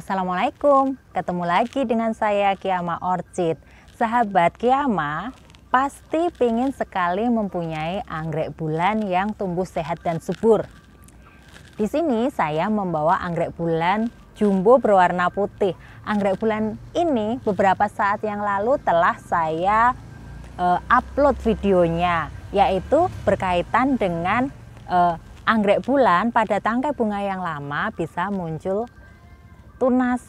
Assalamualaikum, ketemu lagi dengan saya Kiama Orchid. Sahabat Kiama, pasti pingin sekali mempunyai anggrek bulan yang tumbuh sehat dan subur. Di sini saya membawa anggrek bulan jumbo berwarna putih. Anggrek bulan ini beberapa saat yang lalu telah saya upload videonya, yaitu berkaitan dengan anggrek bulan pada tangkai bunga yang lama bisa muncul tunas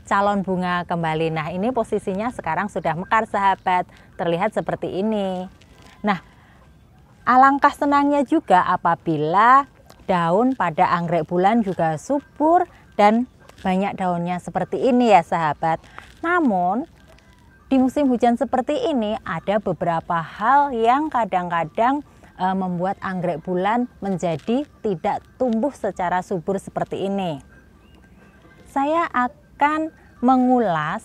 calon bunga kembali. Nah, ini posisinya sekarang sudah mekar, sahabat, terlihat seperti ini. Nah, alangkah senangnya juga apabila daun pada anggrek bulan juga subur dan banyak daunnya seperti ini ya, sahabat. Namun di musim hujan seperti ini ada beberapa hal yang kadang-kadang membuat anggrek bulan menjadi tidak tumbuh secara subur seperti ini. Saya akan mengulas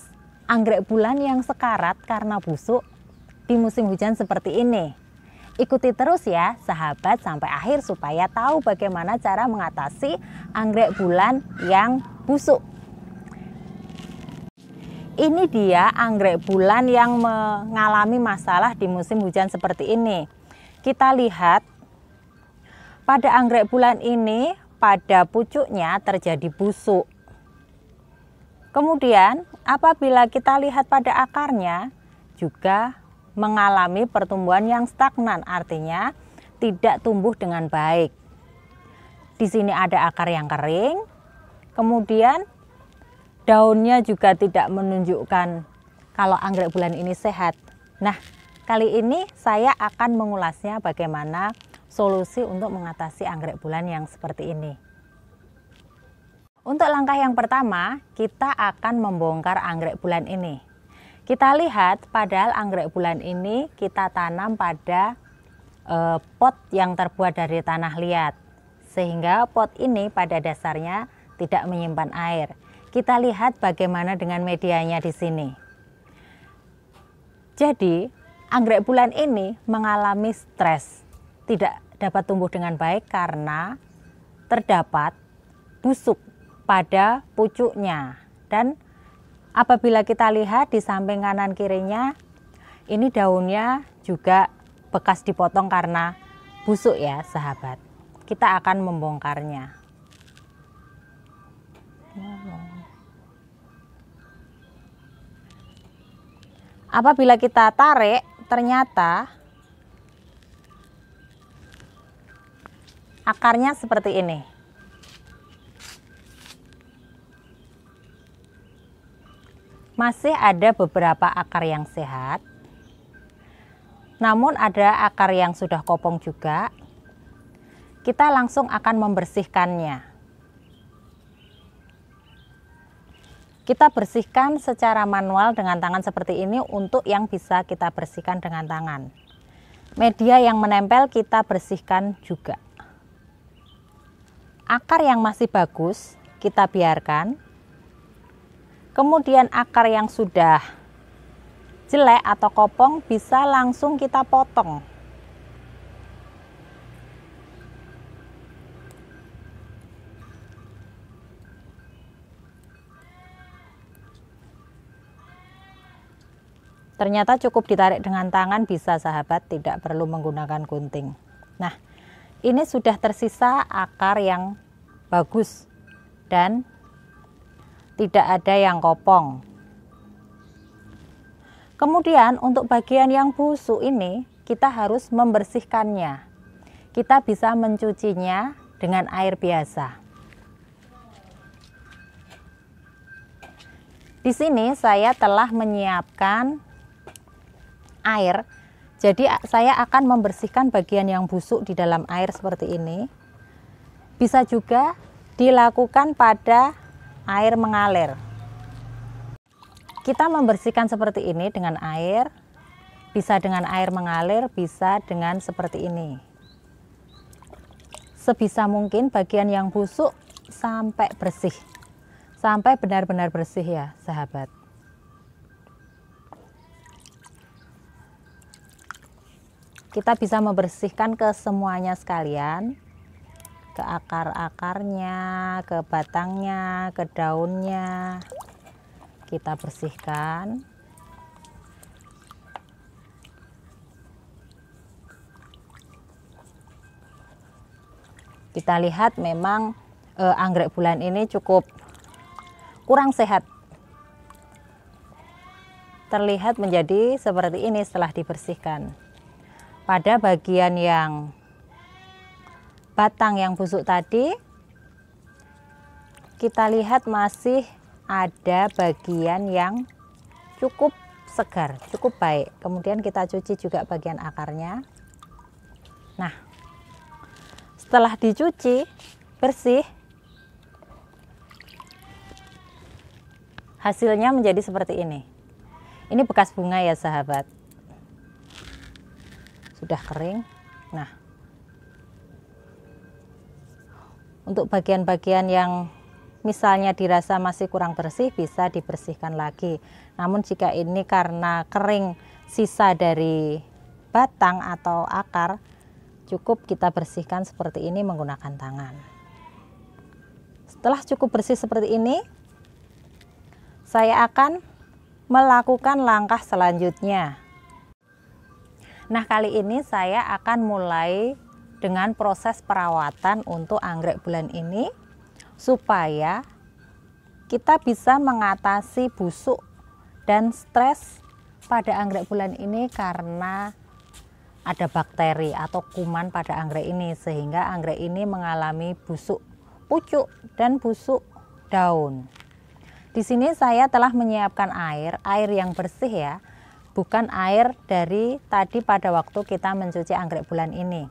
anggrek bulan yang sekarat karena busuk di musim hujan seperti ini. Ikuti terus ya sahabat sampai akhir supaya tahu bagaimana cara mengatasi anggrek bulan yang busuk. Ini dia anggrek bulan yang mengalami masalah di musim hujan seperti ini. Kita lihat pada anggrek bulan ini pada pucuknya terjadi busuk. Kemudian apabila kita lihat pada akarnya juga mengalami pertumbuhan yang stagnan, artinya tidak tumbuh dengan baik. Di sini ada akar yang kering, kemudian daunnya juga tidak menunjukkan kalau anggrek bulan ini sehat. Nah, kali ini saya akan mengulasnya bagaimana solusi untuk mengatasi anggrek bulan yang seperti ini. Untuk langkah yang pertama, kita akan membongkar anggrek bulan ini. Kita lihat padahal anggrek bulan ini kita tanam pada pot yang terbuat dari tanah liat. Sehingga pot ini pada dasarnya tidak menyimpan air. Kita lihat bagaimana dengan medianya di sini. Jadi, anggrek bulan ini mengalami stres, tidak dapat tumbuh dengan baik karena terdapat busuk pada pucuknya. Dan apabila kita lihat di samping kanan kirinya, ini daunnya juga bekas dipotong karena busuk ya sahabat. Kita akan membongkarnya. Apabila kita tarik, ternyata akarnya seperti ini. Masih ada beberapa akar yang sehat, namun ada akar yang sudah kopong juga. Kita langsung akan membersihkannya. Kita bersihkan secara manual dengan tangan seperti ini untuk yang bisa kita bersihkan dengan tangan. Media yang menempel kita bersihkan juga. Akar yang masih bagus kita biarkan. Kemudian akar yang sudah jelek atau kopong bisa langsung kita potong. Ternyata cukup ditarik dengan tangan bisa sahabat, tidak perlu menggunakan gunting. Nah, ini sudah tersisa akar yang bagus dan tidak ada yang kopong. Kemudian untuk bagian yang busuk ini kita harus membersihkannya. Kita bisa mencucinya dengan air biasa. Di sini saya telah menyiapkan air. Jadi saya akan membersihkan bagian yang busuk di dalam air seperti ini. Bisa juga dilakukan pada air mengalir. Kita membersihkan seperti ini dengan air, bisa dengan air mengalir, bisa dengan seperti ini. Sebisa mungkin bagian yang busuk sampai bersih, sampai benar-benar bersih ya sahabat. Kita bisa membersihkan ke semuanya sekalian. ke akar-akarnya, ke batangnya, ke daunnya. Kita bersihkan. Kita lihat memang anggrek bulan ini cukup kurang sehat. Terlihat menjadi seperti ini setelah dibersihkan. Pada bagian yang batang yang busuk tadi, kita lihat masih ada bagian yang cukup segar, cukup baik. Kemudian kita cuci juga bagian akarnya. Nah, setelah dicuci bersih, hasilnya menjadi seperti ini. Ini bekas bunga ya sahabat, sudah kering. Nah, untuk bagian-bagian yang misalnya dirasa masih kurang bersih, bisa dibersihkan lagi. Namun jika ini karena kering sisa dari batang atau akar, cukup kita bersihkan seperti ini menggunakan tangan. Setelah cukup bersih seperti ini, saya akan melakukan langkah selanjutnya. Nah, kali ini saya akan mulai dengan proses perawatan untuk anggrek bulan ini, supaya kita bisa mengatasi busuk dan stres pada anggrek bulan ini karena ada bakteri atau kuman pada anggrek ini, sehingga anggrek ini mengalami busuk pucuk dan busuk daun. Di sini saya telah menyiapkan air yang bersih ya, bukan air dari tadi pada waktu kita mencuci anggrek bulan ini.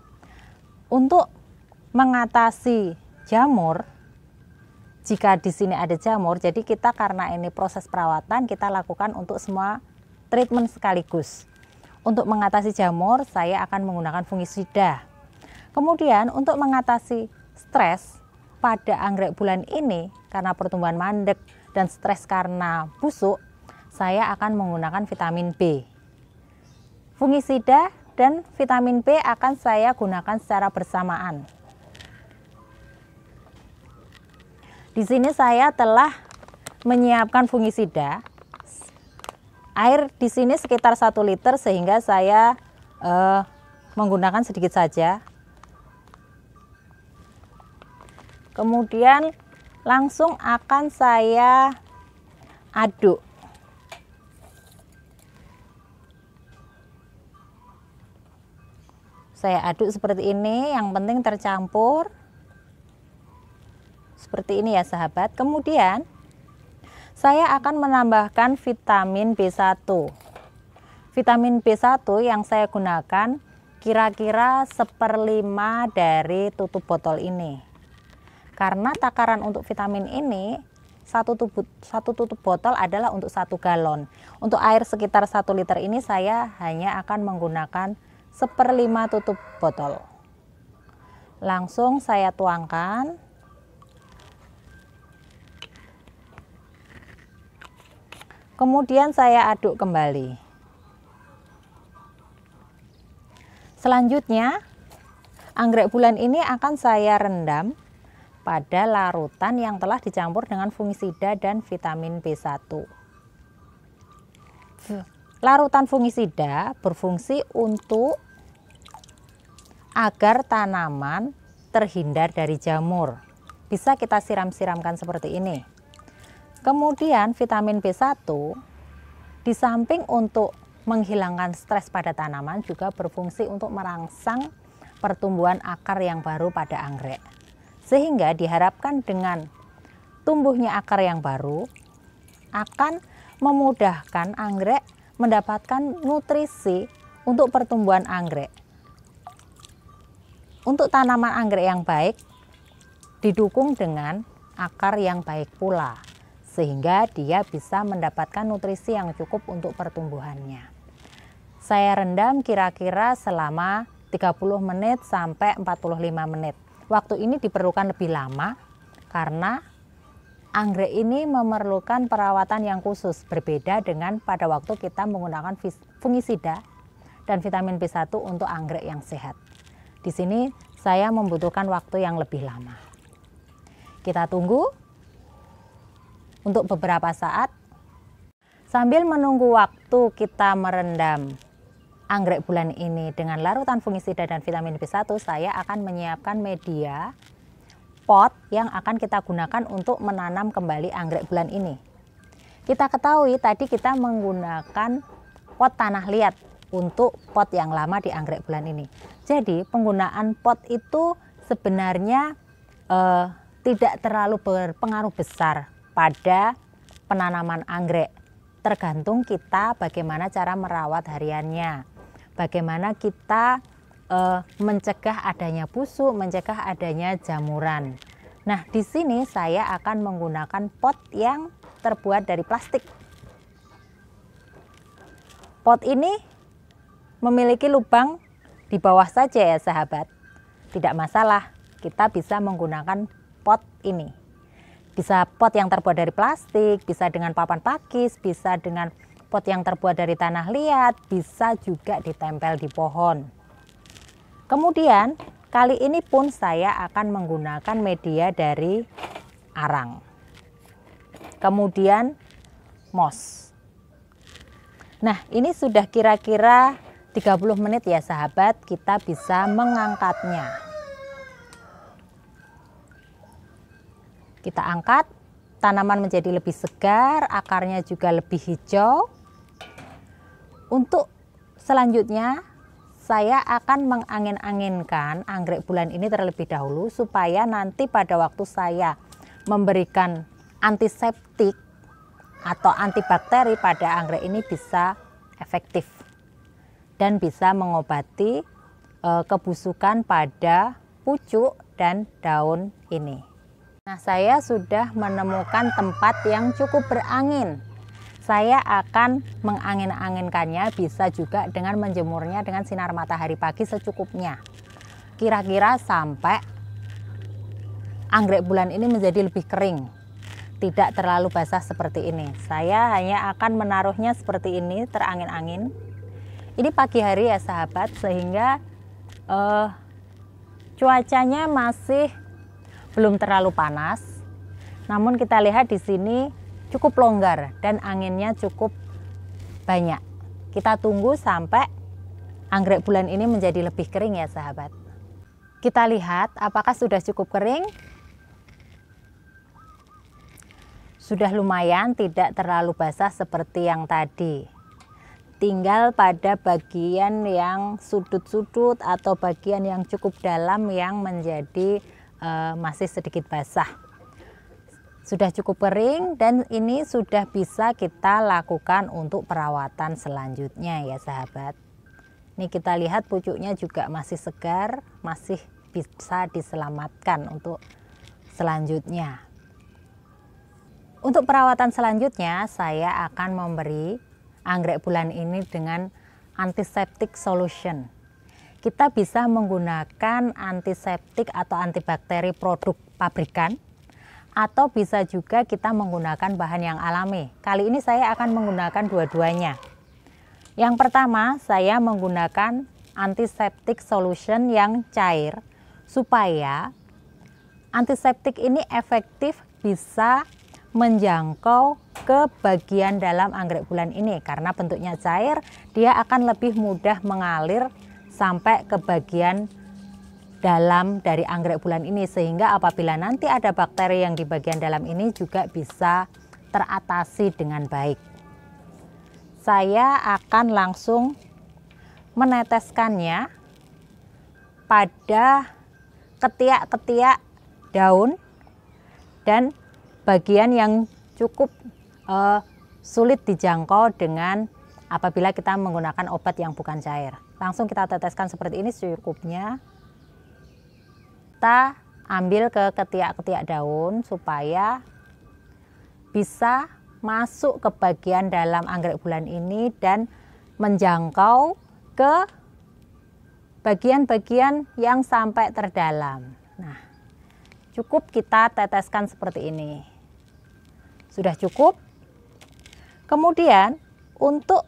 Untuk mengatasi jamur, jika di sini ada jamur, jadi kita karena ini proses perawatan, kita lakukan untuk semua treatment sekaligus. Untuk mengatasi jamur, saya akan menggunakan fungisida. Kemudian untuk mengatasi stres pada anggrek bulan ini, karena pertumbuhan mandek dan stres karena busuk, saya akan menggunakan vitamin B. Fungisida dan vitamin B akan saya gunakan secara bersamaan. Di sini saya telah menyiapkan fungisida. Air di sini sekitar 1 liter, sehingga saya menggunakan sedikit saja. Kemudian langsung akan saya aduk. Saya aduk seperti ini, yang penting tercampur. Seperti ini ya sahabat. Kemudian saya akan menambahkan vitamin B1. Vitamin B1 yang saya gunakan kira-kira 1/5 dari tutup botol ini. Karena takaran untuk vitamin ini, satu tutup botol adalah untuk 1 galon. Untuk air sekitar 1 liter ini saya hanya akan menggunakan 1/5 tutup botol. Langsung saya tuangkan. Kemudian saya aduk kembali. Selanjutnya, anggrek bulan ini akan saya rendam pada larutan yang telah dicampur dengan fungisida dan vitamin B1. Larutan fungisida berfungsi untuk agar tanaman terhindar dari jamur. Bisa kita siram-siramkan seperti ini. Kemudian vitamin B1 di samping untuk menghilangkan stres pada tanaman, juga berfungsi untuk merangsang pertumbuhan akar yang baru pada anggrek. Sehingga diharapkan dengan tumbuhnya akar yang baru akan memudahkan anggrek mendapatkan nutrisi untuk pertumbuhan anggrek. Untuk tanaman anggrek yang baik didukung dengan akar yang baik pula, sehingga dia bisa mendapatkan nutrisi yang cukup untuk pertumbuhannya. Saya rendam kira-kira selama 30 menit sampai 45 menit. Waktu ini diperlukan lebih lama karena anggrek ini memerlukan perawatan yang khusus, berbeda dengan pada waktu kita menggunakan fungisida dan vitamin B1 untuk anggrek yang sehat. Di sini saya membutuhkan waktu yang lebih lama. Kita tunggu untuk beberapa saat. Sambil menunggu waktu kita merendam anggrek bulan ini dengan larutan fungisida dan vitamin B1, saya akan menyiapkan media pot yang akan kita gunakan untuk menanam kembali anggrek bulan ini. Kita ketahui tadi kita menggunakan pot tanah liat untuk pot yang lama di anggrek bulan ini. Jadi penggunaan pot itu sebenarnya tidak terlalu berpengaruh besar pada penanaman anggrek. Tergantung kita bagaimana cara merawat hariannya. Bagaimana kita mencegah adanya busuk, mencegah adanya jamuran. Nah, di sini saya akan menggunakan pot yang terbuat dari plastik. Pot ini memiliki lubang di bawah saja ya sahabat. Tidak masalah, kita bisa menggunakan pot ini. Bisa pot yang terbuat dari plastik, bisa dengan papan pakis, bisa dengan pot yang terbuat dari tanah liat, bisa juga ditempel di pohon. Kemudian kali ini pun saya akan menggunakan media dari arang. Kemudian moss. Nah, ini sudah kira-kira 30 menit ya sahabat, kita bisa mengangkatnya. Kita angkat, tanaman menjadi lebih segar, akarnya juga lebih hijau. Untuk selanjutnya, saya akan mengangin-anginkan anggrek bulan ini terlebih dahulu supaya nanti pada waktu saya memberikan antiseptik atau antibakteri pada anggrek ini bisa efektif dan bisa mengobati kebusukan pada pucuk dan daun ini. Nah, saya sudah menemukan tempat yang cukup berangin. Saya akan mengangin-anginkannya, bisa juga dengan menjemurnya dengan sinar matahari pagi secukupnya. Kira-kira sampai anggrek bulan ini menjadi lebih kering. Tidak terlalu basah seperti ini. Saya hanya akan menaruhnya seperti ini, terangin-angin. Ini pagi hari ya sahabat, sehingga cuacanya masih belum terlalu panas. Namun kita lihat di sini cukup longgar dan anginnya cukup banyak. Kita tunggu sampai anggrek bulan ini menjadi lebih kering ya sahabat. Kita lihat apakah sudah cukup kering. Sudah lumayan, tidak terlalu basah seperti yang tadi. Tinggal pada bagian yang sudut-sudut atau bagian yang cukup dalam yang menjadi masih sedikit basah. Sudah cukup kering dan ini sudah bisa kita lakukan untuk perawatan selanjutnya ya sahabat. Ini kita lihat pucuknya juga masih segar, masih bisa diselamatkan untuk selanjutnya. Untuk perawatan selanjutnya saya akan memberi anggrek bulan ini dengan antiseptic solution. Kita bisa menggunakan antiseptik atau antibakteri produk pabrikan, atau bisa juga kita menggunakan bahan yang alami. Kali ini saya akan menggunakan dua-duanya. Yang pertama, saya menggunakan antiseptik solution yang cair supaya antiseptik ini efektif bisa menjangkau ke bagian dalam anggrek bulan ini. Karena bentuknya cair, dia akan lebih mudah mengalir sampai ke bagian dalam dari anggrek bulan ini, sehingga apabila nanti ada bakteri yang di bagian dalam ini juga bisa teratasi dengan baik. Saya akan langsung meneteskannya pada ketiak-ketiak daun dan bagian yang cukup sulit dijangkau dengan apabila kita menggunakan obat yang bukan cair. Langsung kita teteskan seperti ini secukupnya. Kita ambil ke ketiak-ketiak daun supaya bisa masuk ke bagian dalam anggrek bulan ini dan menjangkau ke bagian-bagian yang sampai terdalam. Nah, cukup kita teteskan seperti ini. Sudah cukup. Kemudian untuk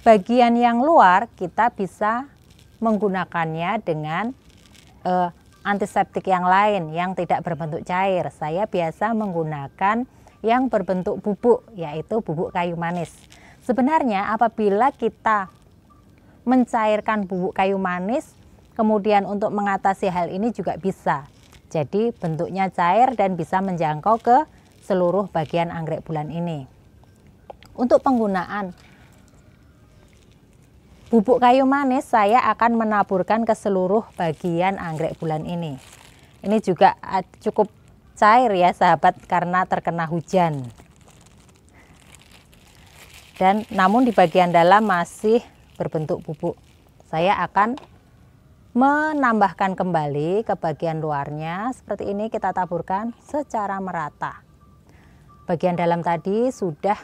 bagian yang luar kita bisa menggunakannya dengan antiseptik yang lain yang tidak berbentuk cair. Saya biasa menggunakan yang berbentuk bubuk, yaitu bubuk kayu manis. Sebenarnya apabila kita mencairkan bubuk kayu manis, kemudian untuk mengatasi hal ini juga bisa. Jadi bentuknya cair dan bisa menjangkau ke seluruh bagian anggrek bulan ini. Untuk penggunaan bubuk kayu manis, saya akan menaburkan ke seluruh bagian anggrek bulan ini. Ini juga cukup cair ya sahabat, karena terkena hujan. Dan namun di bagian dalam masih berbentuk bubuk. Saya akan menambahkan kembali ke bagian luarnya. Seperti ini kita taburkan secara merata. Bagian dalam tadi sudah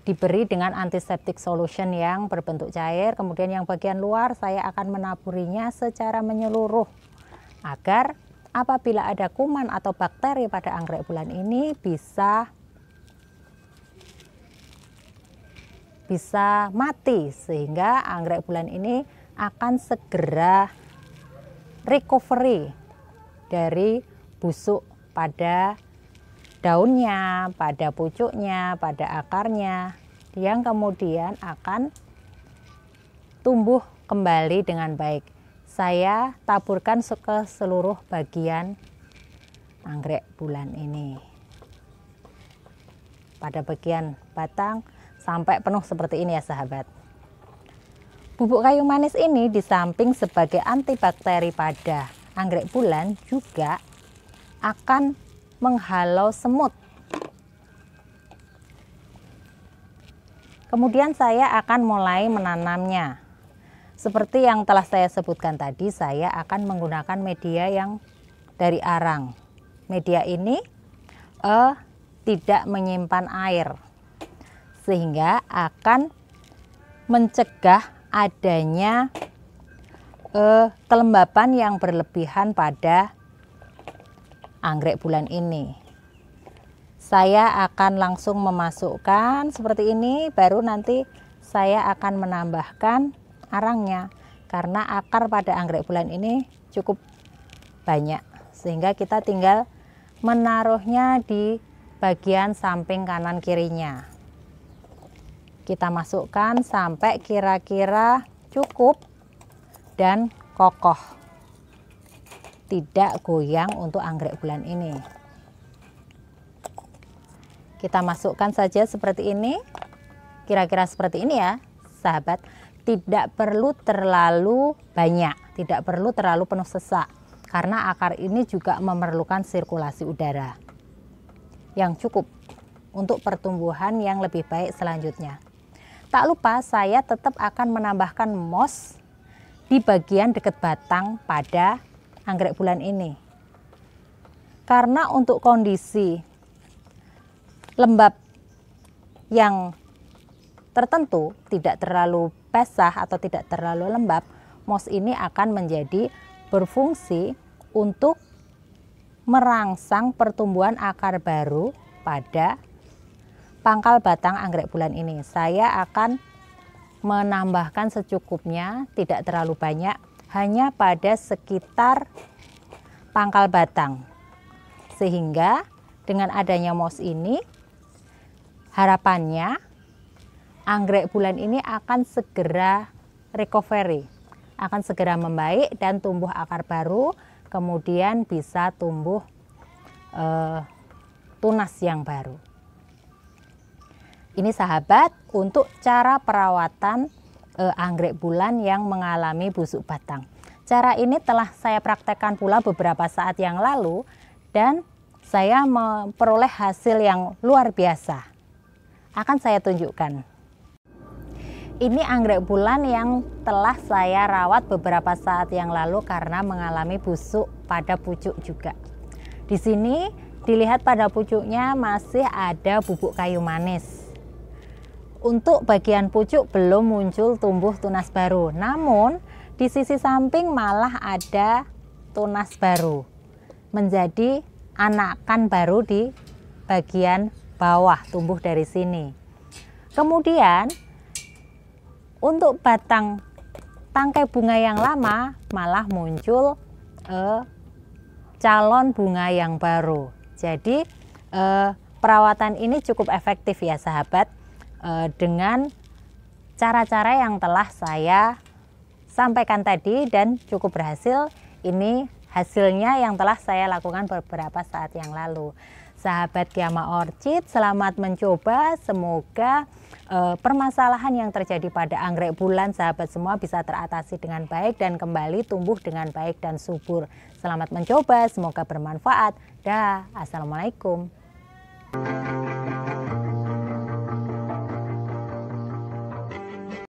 diberi dengan antiseptik solution yang berbentuk cair, kemudian yang bagian luar saya akan menaburinya secara menyeluruh agar apabila ada kuman atau bakteri pada anggrek bulan ini bisa mati, sehingga anggrek bulan ini akan segera recovery dari busuk pada daunnya, pada pucuknya, pada akarnya, yang kemudian akan tumbuh kembali dengan baik. Saya taburkan ke seluruh bagian anggrek bulan ini. Pada bagian batang sampai penuh seperti ini ya sahabat. Bubuk kayu manis ini di samping sebagai antibakteri pada anggrek bulan juga akan menghalau semut. Kemudian saya akan mulai menanamnya. Seperti yang telah saya sebutkan tadi, saya akan menggunakan media yang dari arang. Media ini tidak menyimpan air, sehingga akan mencegah adanya kelembapan yang berlebihan pada anggrek bulan ini. Saya akan langsung memasukkan seperti ini, baru nanti saya akan menambahkan arangnya, karena akar pada anggrek bulan ini cukup banyak, sehingga kita tinggal menaruhnya di bagian samping kanan kirinya. Kita masukkan sampai kira-kira cukup dan kokoh, tidak goyang untuk anggrek bulan ini. Kita masukkan saja seperti ini, kira-kira seperti ini ya sahabat. Tidak perlu terlalu banyak, tidak perlu terlalu penuh sesak, karena akar ini juga memerlukan sirkulasi udara yang cukup untuk pertumbuhan yang lebih baik selanjutnya. Tak lupa saya tetap akan menambahkan moss di bagian dekat batang pada anggrek bulan ini, karena untuk kondisi lembab yang tertentu, tidak terlalu basah atau tidak terlalu lembab, moss ini akan menjadi berfungsi untuk merangsang pertumbuhan akar baru pada pangkal batang anggrek bulan ini. Saya akan menambahkan secukupnya, tidak terlalu banyak, hanya pada sekitar pangkal batang, sehingga dengan adanya moss ini harapannya anggrek bulan ini akan segera recovery, akan segera membaik dan tumbuh akar baru, kemudian bisa tumbuh tunas yang baru. Ini sahabat untuk cara perawatan anggrek bulan yang mengalami busuk batang. Cara ini telah saya praktekkan pula beberapa saat yang lalu dan saya memperoleh hasil yang luar biasa. Akan saya tunjukkan. Ini anggrek bulan yang telah saya rawat beberapa saat yang lalu karena mengalami busuk pada pucuk juga. Di sini dilihat pada pucuknya masih ada bubuk kayu manis. Untuk bagian pucuk belum muncul tumbuh tunas baru, namun di sisi samping malah ada tunas baru, menjadi anakan baru di bagian bawah tumbuh dari sini. Kemudian untuk batang tangkai bunga yang lama malah muncul calon bunga yang baru. Jadi perawatan ini cukup efektif ya sahabat, dengan cara-cara yang telah saya sampaikan tadi dan cukup berhasil. Ini hasilnya yang telah saya lakukan beberapa saat yang lalu. Sahabat Kiama Orchid, selamat mencoba. Semoga permasalahan yang terjadi pada anggrek bulan sahabat semua bisa teratasi dengan baik dan kembali tumbuh dengan baik dan subur. Selamat mencoba, semoga bermanfaat. Dah, assalamualaikum.